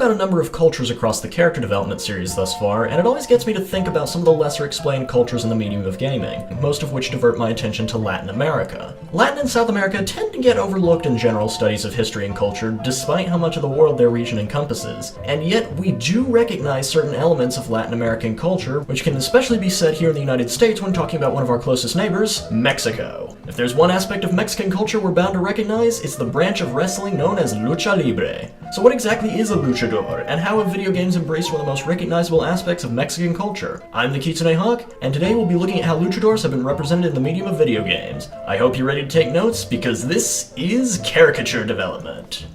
out a number of cultures across the character development series thus far, and it always gets me to think about some of the lesser explained cultures in the medium of gaming, most of which divert my attention to Latin America. Latin and South America tend to get overlooked in general studies of history and culture, despite how much of the world their region encompasses, and yet we do recognize certain elements of Latin American culture, which can especially be said here in the United States when talking about one of our closest neighbors, Mexico. If there's one aspect of Mexican culture we're bound to recognize, it's the branch of wrestling known as lucha libre. So what exactly is a luchador, and how have video games embraced one of the most recognizable aspects of Mexican culture? I'm the Kitsune Hawk, and today we'll be looking at how luchadors have been represented in the medium of video games. I hope you're ready to take notes, because this is caricature development.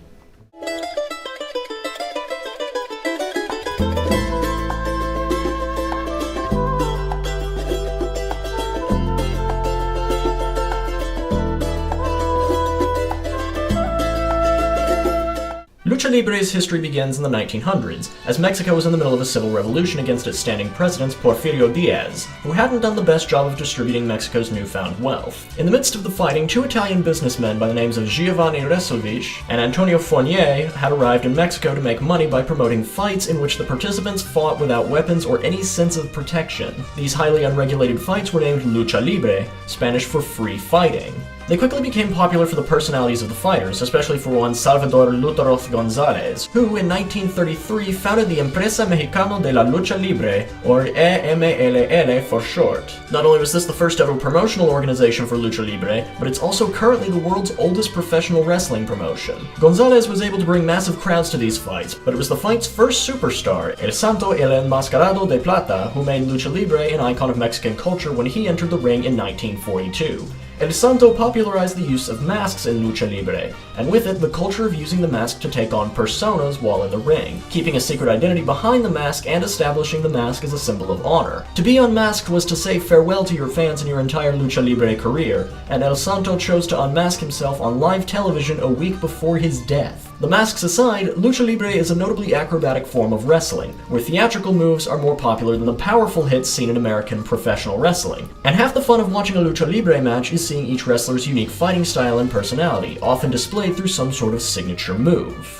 Lucha Libre's history begins in the 1900s, as Mexico was in the middle of a civil revolution against its standing president, Porfirio Diaz, who hadn't done the best job of distributing Mexico's newfound wealth. In the midst of the fighting, two Italian businessmen by the names of Giovanni Resolvich and Antonio Fournier had arrived in Mexico to make money by promoting fights in which the participants fought without weapons or any sense of protection. These highly unregulated fights were named Lucha Libre, Spanish for free fighting. They quickly became popular for the personalities of the fighters, especially for one Salvador Luchadores Gonzalez, who in 1933 founded the Empresa Mexicana de la Lucha Libre, or EMLL for short. Not only was this the first ever promotional organization for Lucha Libre, but it's also currently the world's oldest professional wrestling promotion. Gonzalez was able to bring massive crowds to these fights, but it was the fight's first superstar, El Santo El Enmascarado de Plata, who made Lucha Libre an icon of Mexican culture when he entered the ring in 1942. El Santo popularized the use of masks in Lucha Libre, and with it the culture of using the mask to take on personas while in the ring, keeping a secret identity behind the mask and establishing the mask as a symbol of honor. To be unmasked was to say farewell to your fans in your entire Lucha Libre career, and El Santo chose to unmask himself on live television a week before his death. The masks aside, Lucha Libre is a notably acrobatic form of wrestling, where theatrical moves are more popular than the powerful hits seen in American professional wrestling. And half the fun of watching a Lucha Libre match is seeing each wrestler's unique fighting style and personality, often displayed through some sort of signature move.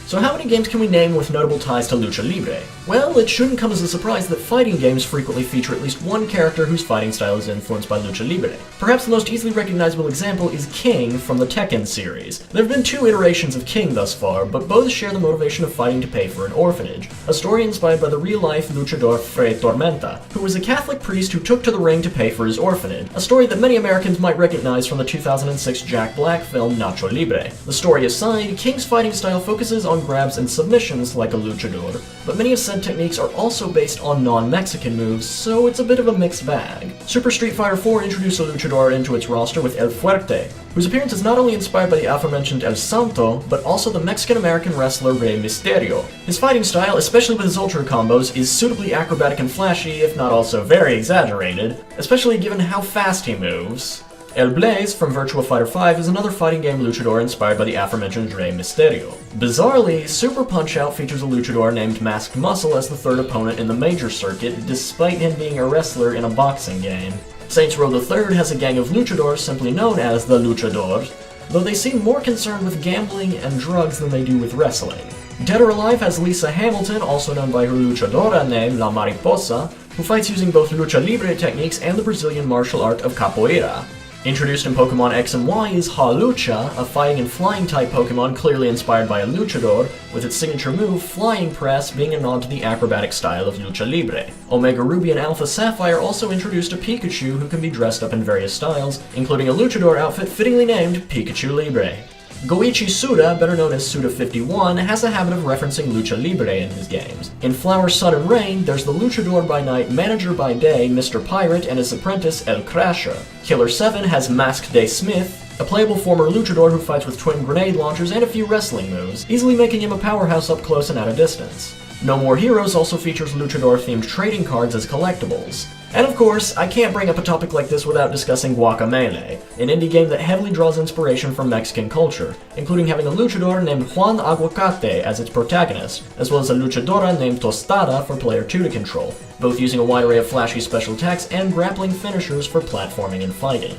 So how many games can we name with notable ties to Lucha Libre? Well, it shouldn't come as a surprise that fighting games frequently feature at least one character whose fighting style is influenced by Lucha Libre. Perhaps the most easily recognizable example is King from the Tekken series. There have been two iterations of King thus far, but both share the motivation of fighting to pay for an orphanage, a story inspired by the real-life luchador Fray Tormenta, who was a Catholic priest who took to the ring to pay for his orphanage, a story that many Americans might recognize from the 2006 Jack Black film Nacho Libre. The story aside, King's fighting style focuses on grabs and submissions like a luchador, but many of said techniques are also based on non-Mexican moves, so it's a bit of a mixed bag. Super Street Fighter 4 introduced a luchador into its roster with El Fuerte, whose appearance is not only inspired by the aforementioned El Santo, but also the Mexican-American wrestler Rey Mysterio. His fighting style, especially with his ultra combos, is suitably acrobatic and flashy, if not also very exaggerated, especially given how fast he moves. El Blaze from Virtua Fighter 5 is another fighting game luchador inspired by the aforementioned Rey Mysterio. Bizarrely, Super Punch-Out features a luchador named Masked Muscle as the third opponent in the major circuit, despite him being a wrestler in a boxing game. Saints Row III has a gang of luchadors simply known as the Luchadores, though they seem more concerned with gambling and drugs than they do with wrestling. Dead or Alive has Lisa Hamilton, also known by her luchadora name La Mariposa, who fights using both Lucha Libre techniques and the Brazilian martial art of Capoeira. Introduced in Pokemon X and Y is Hawlucha, a fighting and flying type Pokemon clearly inspired by a luchador, with its signature move, Flying Press, being a nod to the acrobatic style of Lucha Libre. Omega Ruby and Alpha Sapphire also introduced a Pikachu who can be dressed up in various styles, including a luchador outfit fittingly named Pikachu Libre. Goichi Suda, better known as Suda51, has a habit of referencing Lucha Libre in his games. In Flower, Sun, and Rain, there's the luchador by night, manager by day, Mr. Pirate, and his apprentice, El Crasher. Killer 7 has Masked Day Smith, a playable former luchador who fights with twin grenade launchers and a few wrestling moves, easily making him a powerhouse up close and at a distance. No More Heroes also features luchador-themed trading cards as collectibles. And of course, I can't bring up a topic like this without discussing Guacamelee, an indie game that heavily draws inspiration from Mexican culture, including having a luchador named Juan Aguacate as its protagonist, as well as a luchadora named Tostada for player 2 to control, both using a wide array of flashy special attacks and grappling finishers for platforming and fighting.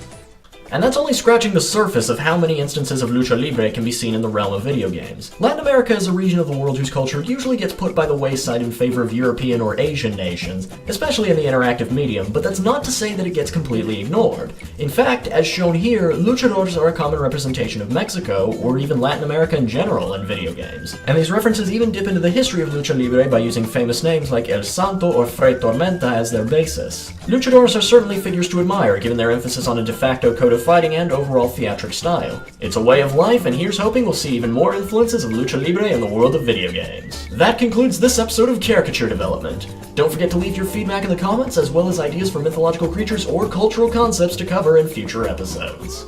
And that's only scratching the surface of how many instances of lucha libre can be seen in the realm of video games. Latin America is a region of the world whose culture usually gets put by the wayside in favor of European or Asian nations, especially in the interactive medium, but that's not to say that it gets completely ignored. In fact, as shown here, luchadores are a common representation of Mexico, or even Latin America in general, in video games. And these references even dip into the history of lucha libre by using famous names like El Santo or Fray Tormenta as their basis. Luchadores are certainly figures to admire, given their emphasis on a de facto code of fighting and overall theatric style. It's a way of life, and here's hoping we'll see even more influences of lucha libre in the world of video games. That concludes this episode of Caricature Development. Don't forget to leave your feedback in the comments, as well as ideas for mythological creatures or cultural concepts to cover in future episodes.